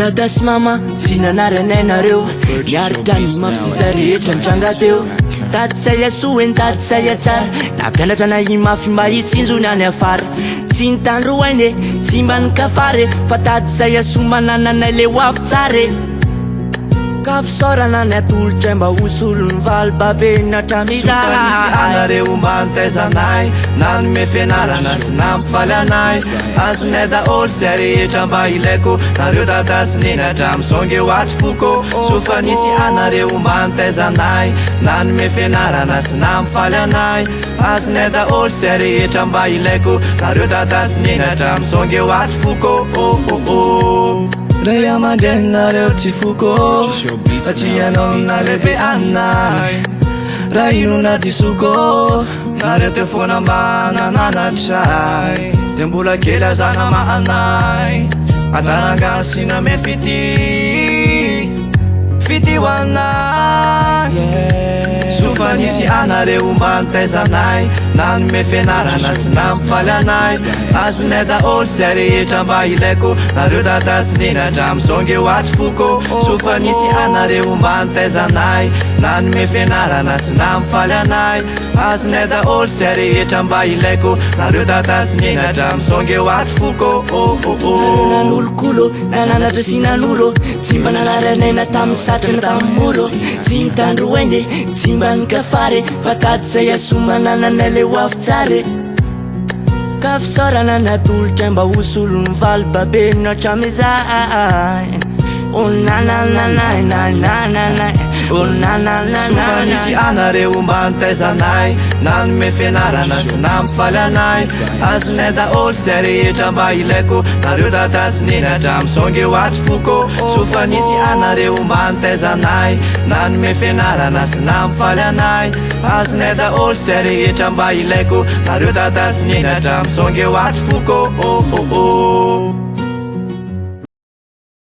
dada sy mama tsy nanaranainareo miaritra ny mafisisa rehetra mitranga teo tady say asoeny tady say atsara nampianatra na imafy mba hitsinjony any afara tsy nitandroaine tsy mba nikafare fa tady say aso manananay le hoafy tsare ka fisaorana ny atolotra mba hosolo ny valy babe anareo mba nitaizanay nanome fianarana sy nampifaly anay azonay daholy zay rehetra mba ilaiko nareo dada sy nenatra misonge hoatry foko so fa nisy anareo mba nitaizanay nanome fianarana sy nampifaly anay azonay daholy zay rehetra mba ilaiko nareo dada sy nenatra misonge hoatry foko Ray aman-drenareo tsy foko satria anao nalehibe anay raha ino na disoko nareo teo foana mba nananatray de mbola kely azana mahanay ataranga sy name fity ho anay sofa nisy anareo mba nitaizanay nanome fianarana sy nampifaly anay azonay daholy zay rehetra mba ilaiko nareo dada sy nenatra misonge hoatry foko sofa nisy anareo mba nitaizanay nanome fianarana sy nampifaly anay azonay daholy zay rehetra mba ilaiko nareo dada sy nenatra misonge hoatry foko nan'olokolo nananatra sy nanoro tsy mba nanaranaina tamin'ny satrana tamin'ny moro tsy nitandroaine tsy mba nikafare fa tady say aso manananay le hoafy tsare ka fisaorana ny atolotra mba hosolo ny valy babe natramizay sofa nisy anareo mba nitaizanay nanome fianarana sy nampifaly anay azonay daholy zay rehetra mba ilaiko nareo dada sy nenatra misonge hoatry foko sofa nisy anareo mba nitaizanay nanome fianarana sy nampifaly anay azonay daholy zay rehetra mba ilaiko nareo dada sy nenatra misonge hoatry foko